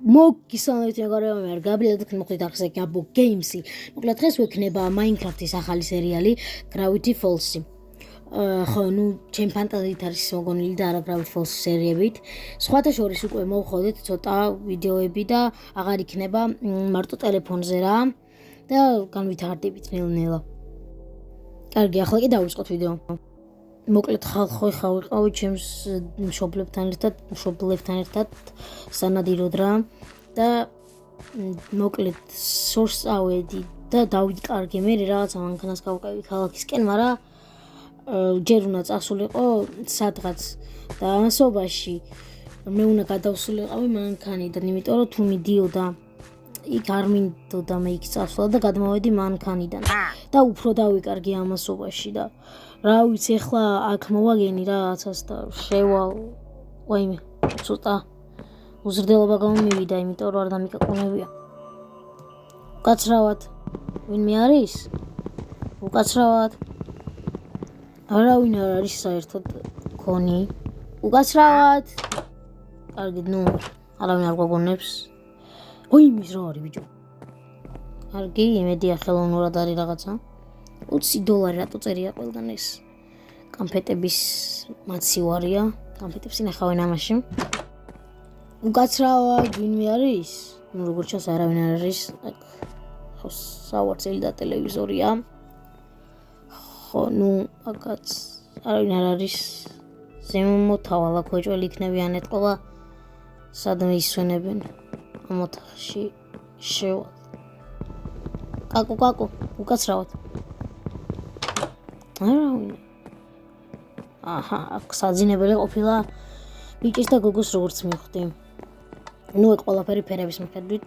მოგისალმებით მეგობრებო, მე გაბრიელ და მოხდით ახლა გაბო გეიმსი. მოკლედ დღეს ვექნება Minecraft-ის ახალი სერიალი Gravity Falls-ი. ხო, ჩემ ფანტაზიით არის მოგონილი და არა Gravity Falls სერიებით. სხვათა შორის უკვე მოვხოდეთ ცოტა ვიდეოები და აღარ იქნება მარტო ტელეფონზე რა და განვითარდებით ნელ-ნელა. კარგი, ახლა კი დავიწყოთ ვიდეო. მოკლედ ხალხო ვიყავი ჩემს მშობლებთან ერთად სანადიროდ რა და მოკლედ სორს ავედი და დავიკარგე მე რაღაცა მანქანას გავყევი ქალაქისკენ, მაგრამ ჯერ უნდა წასულიყო სადღაც და ამასობაში მე უნდა გადავსულიყავი მანქანიდან, იმიტომ რომ თუ მიდიოდა იქ არ მინდოდა მე იქ წასვლა და გადმოვედი მანქანიდან და უფრო დავიკარგე ამასობაში და რა ვიცი ახლა აქ მოვაგენი რაღაცას და შევალ ვაიმე ცოტა უზრდელობა გამომივიდა, იმიტომ რომ არ დამიკაკუნებია. უკაცრავად ვინმე არის? უკაცრავად არავინ არ არის საერთოდ ქონი. უკაცრავად კარგი, არავინ არ გვაგონებს. ვაიმე რა არის ბიჭო? კარგი, იმედია ხელოვნურად არის რაღაცა. $20 რატო წერია ყველგან ეს კამფეტების მაცივარია, კამფეტებს ინახავენ ამაში. უკაცრავად ვინმე არის? როგორც ჩანს არავინ არ არის. ხო, სავარცხელი და ტელევიზორია. ხო, აკაც არავინ არ არის. ზემოთავალა ქოჭველი იქნებიან ეთყობა სადმე ისვენებენ ამ ოთახში შევალ. კაკუ, უკაცრავად. არავინ. აჰა, აქ საძინებელი ყოფილა ბიჭის და გოგოს როგორც მივხვდი. ეგ ყველაფერი ფერების მიხედვით.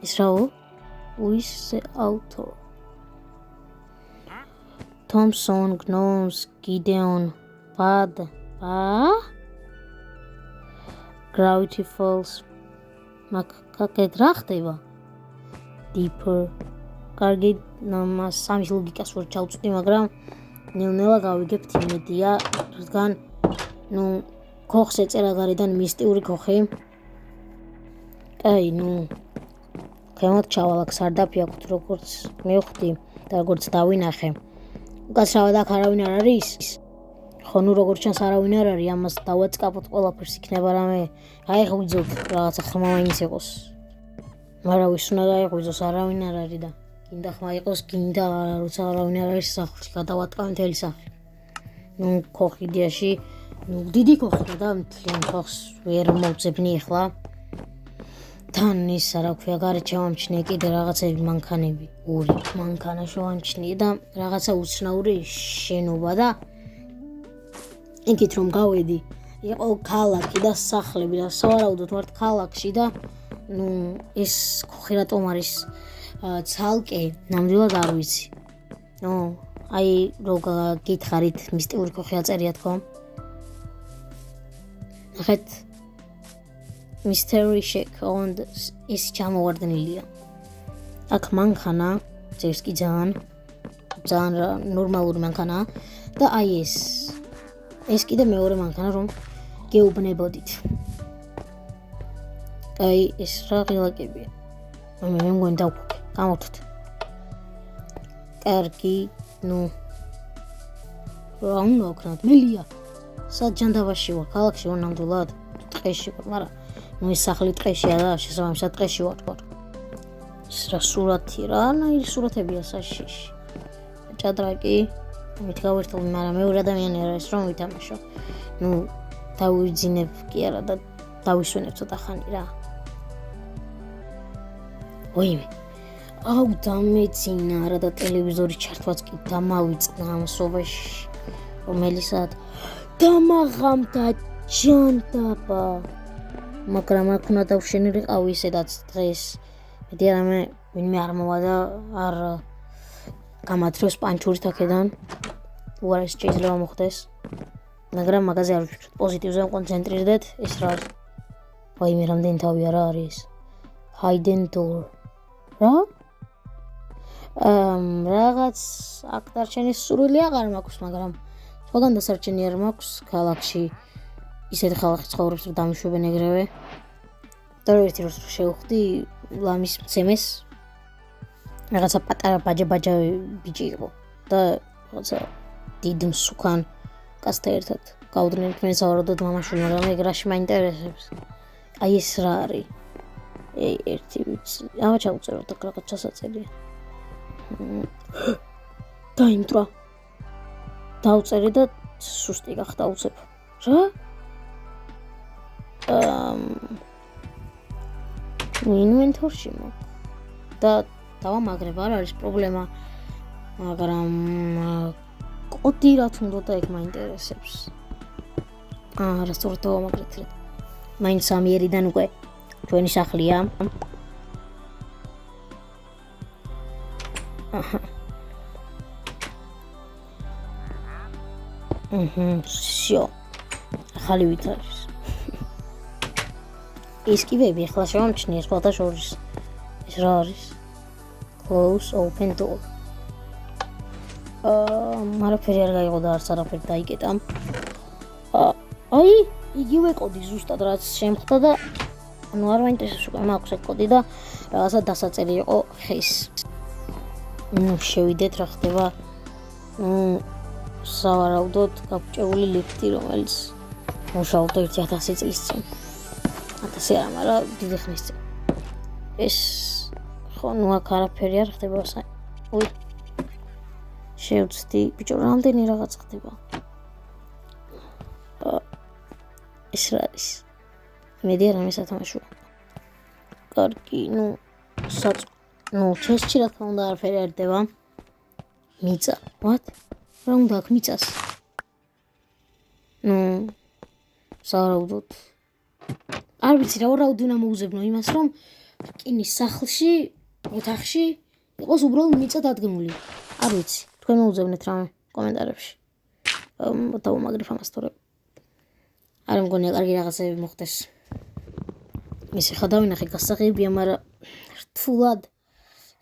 ის რაო? Who is the author? Thompson, Gnomes, Gideon, Bad. Gravity Falls. მაგაკეთ რა ხდება? Deeper. კარგი, სამის ლოგიკას ვერ ჩავწვდი, მაგრამ ნელ-ნელა გავიგებთ იმედია, რადგან ქოხს ეწერა გარედან მისტიური ქოხი. აი, ქვემოთ ჩავალ, სარდაფი აქვთ, როგორც მივხვდი და როგორც დავინახე. უკაცრავად აქ არავინ არ არის? ხო, როგორც ჩანს არავინ არ არის, ამას დავაწყაპოთ ყველაფერს, იქნება რამე აიღვიძოთ, რაღაცა ხმა მაინც იყოს. მაგრამ ვის უნდა გაიღვიძოს, არავინ არ არის და გინდა ხმა იყოს, გინდა როცა არავინ არ არის სახლში, გადავატყავ მთელი სახლი. ქოხი იდეაში, დიდი ქოხია და მთლიან ქოხს ვერ მოვძებნი ახლა. თან ის რა ქვია, გარეთ შევამჩნიე კიდე რაღაცები მანქანები, ორი მანქანა შევამჩნიე და რაღაცა უცნაური შენობა და იქით რომ გავედი, იყო ქალაქი და სახლები და სავარაუდოდ ვარ ქალაქში და ეს ქოხი რატომ არის ცალკე, ნამდვილად არ ვიცი. აი რო გითხარით მისტიური ქოხი აწერია თქო. ნახეთ Mystery Shack on ის ჩამოვარდნილია. აქ მანქანა, წერს კი ძალიან ნორმალური მანქანა და აი ეს კიდე მეორე მანქანა რომ გეუბნებოდით. აი ეს რა ღილაკებია. მე მგონი დავქვა, გამოვთოთ. კარგი, რა უნდა ვქნათ? მელია. საჯანდაბაში ვარ, ქალაქში ვარ ნამდვილად, ტყეში ვარ, მაგრამ ეს სახლი ტყეშია და შესაბამისად ტყეში ვარ. ეს რა სურათი, რანაირი სურათებია საშიში. ჭადრაკი, მითქავერთობ, მაგრამ მეორე ადამიანი არა ეს რომ ვითამაშო. დავიძინებ კი არა და დავისვენებ ცოტა ხანი რა. ვაიმე. აუ დამეცინა რა და ტელევიზორი ჩართვაც კი დამავიწყნა ამასობაში. რომელი საათ დამაღამდა ჯანდაბა. მაგრამ აქ უნდა დავშენილიყავი ისედაც დღეს. მეტი არამე ვინმე არ მოვა და არ გამათრევს პანჩურით აქედან. უარ ეს შეიძლება მოხდეს. მაგრამ მაგაზე არ ვფიქრობ, პოზიტივზე კონცენტრირდეთ, ეს რა არის? ვაიმე, რამდენი თავი არა არის? Hidden door. რა? რაღაც აქ დარჩენის სურვილი აღარ მაქვს, მაგრამ სხვაგან დასარჩენი არ მაქვს ქალაქში. ისეთ ხალხი ცხოვრობს, რომ დამიშვებენ ეგრევე. იმიტომ რომ ერთი დროს შევხვდი ლამის მცემეს რაღაცა პატარა ბაჯა ბიჭი იყო და რაღაცა დიდ მსუქან კაცთან ერთად გავუდგნენ თქვენ სავარაუდოდ მამაშვილმა მაგრამ ეგ რაში მაინტერესებს აი ეს რა არის ერთი ვიცი ამა ჩავწეროთ და რაღაც ჩასაწერია დაიმტრა დავწერე და სუსტი გახდა უცებ რა ინვენტორში და დავამაგრებ არ არის პრობლემა მაგრამ კოდი რა თუნდა და ეგ მაინტერესებს რასწორად დავამაგრეთ მაინც სამიერიდან უკვე ჩვენი სახლია всё ახალი ვით არის ის კიბები ახლა შევამჩნიე სხვათა შორის ეს რა არის close open door მარაფერი არ გაიღო და არც არაფერი დაიკეტა აი იგივე კოდი ზუსტად რაც შემხდა და ну არ მაინტერესებს უკვე მაქვს ეგ კოდი და რაღაცა დასაწერი იყო ხის შევიდეთ რა ხდება სავარაუდოდ გაბჭეული ლიფტი რომელიც მუშაობდა 1000 წლის წინ 1000 არა მაგრამ დიდი ხნის წინ ეს ხო ну აქ არაფერი არ ხდება ой შევწდი ბიჭო რამდენი რაღაც ხდება ეს რა არის მედი არ ამისათამაშო კარგი ну ჩესჩი რა თქმა უნდა არაფერი არ ხდება მიწა what რა უნდა აქ მიწას სავარაუდოდ არ ვიცი რა ვარაუდი უნდა მოუზებნო იმას რომ რკინის სახლში ოთახში იყოს უბრალოდ მიწა დადგმული არ ვიცი თქვენ მოუზებნეთ რამე კომენტარებში დავამაგრებ ამას თორე არ მგონია კარგი რაღაცები მოხდეს ისე ხა დავინახე გასაღებია მაგრამ რთულად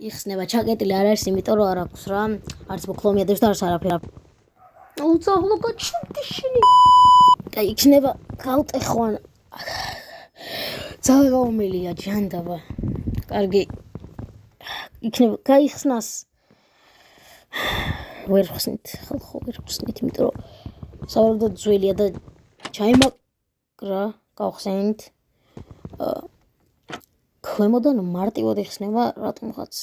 იხსნება ჩაკეტილი არ არის იმიტომ რომ არ აქვს რა არც მოკლომიადებს და არც არაფერი უცაღლო გაჩვდიშინი და იქნება გავტეხვან ძალაუმილია ჯანდაბა კარგი იქნება გაიხსნას ვერ ხსნით ხალხო ვერ ხსნით იმიტომ რომ სავარაუდოდ ძველია და ჩაიმაგრა გავხსენით ქვემოდან მარტივად იხსნება რატომღაც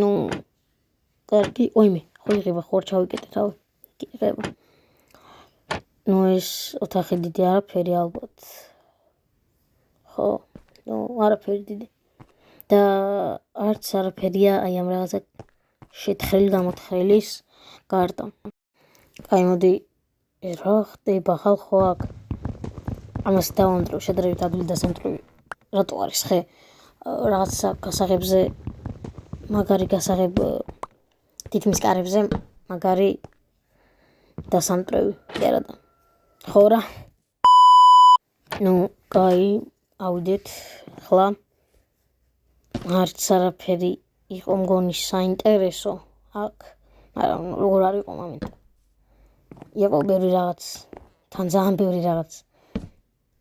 ну კარგი ოიმე ხო იღება ხო ჩავიკეტე თავი იღება ну ეს ოთახი დიდი არაფერი ალბათ ხო ну არაფერი დიდი და არც არაფერია აი ამ რაღაცა შეთხრილი გამოთხრილის გარდა აი მოდი რა ხდება ხალხო აქ ამას დავამტრო შედარებით ადვილი დასამტვრევი რატო არის ხე რაღაცა გასაღებზე მაგარი გასაღებ თითქმის კარებზე მაგარი დასამტვრევი არა და ხო რა ну კაი ავიდეთ ხლა არც არაფერი იყო მგონი საინტერესო აქ მაგრამ როგორ არ იყო მომენტი იყო ბევრი რაღაც თან ძალიან ბევრი რაღაც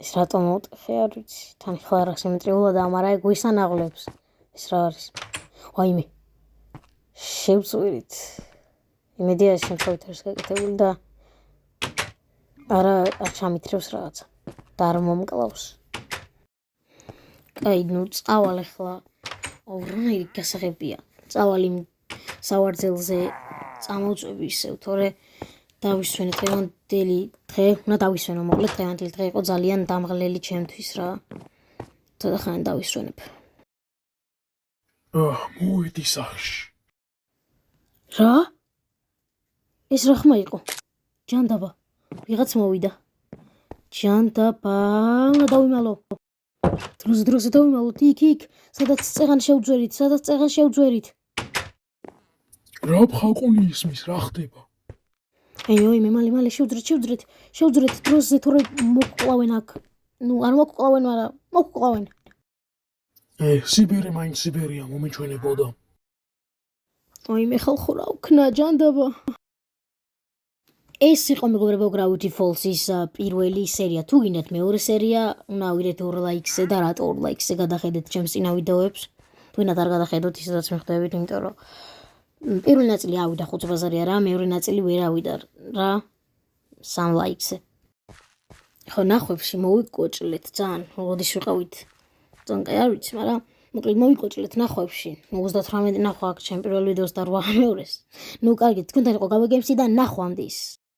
ეს რატომ მოვტეხე არ ვიცი თან ხლა რა სიმეტრიულა და მაგრამ ეგ ვისანაღლებს ეს რა არის ვაიმე შევწვირით იმედია შემთხვევით არის გაკეთებული და არა არ ჩამithრევს რაღაცა და არ მომკლავს კაი ну წავალ ახლა ორნაირი გასაღებია წავალი სავარძელზე წამოვწვევი ისევ თორე დავისვენე დღევანდელი დღე უნდა დავისვენო მოკლედ დღევანდელი დღე იყო ძალიან დამღლელი ჩემთვის რა თორე ხან დავისვენებ მოვიდი სახში რა ეს რა ხმა იყო ჯანდაბა ვიღაც მოვიდა ჯანდაბა დავიმალო დროზე დავიმალოთ იქ სადაც წეღან შევძვერით რა ბხაკუნი ისმის რა ხდება ой მალე შევძრეთ დროზე თორე მოკკლავენ აქ ну არ მოკკლავენ მაგრამ მოკკლავენ სიბერე მაინც სიბერია მომეჩვენებოდა ой მე ხალხო რა ვქნა ჯანდაბა ეს იყო მეგობრებო Gravity Falls-ის პირველი სერია. თუ გინდათ მეორე სერია, უნდა ავიდეთ 2 ლაიქზე და რატო 2 ლაიქზე გადახედეთ ჩემს წინა ვიდეოებს. თუნდაც არ გადახედოთ ისედაც მიხვდებით, იმიტომ რომ პირველი ნაწილი ავიდა 5 ბაზარი არა, მეორე ნაწილი ვერ ავიდა რა 3 ლაიქზე. ხო ნახვებში მოვიკოჭლეთ ძალიან, როდის ვიყავით. ძალიან კი არ ვიცი, მაგრამ მოკლედ მოვიკოჭლეთ ნახვებში. 38 ნახვა აქვს ჩემ პირველ ვიდეოს და 8 მეორეს. ნუ კარგი, თქვენთან იყო გავიგებსი და ნახვამდის.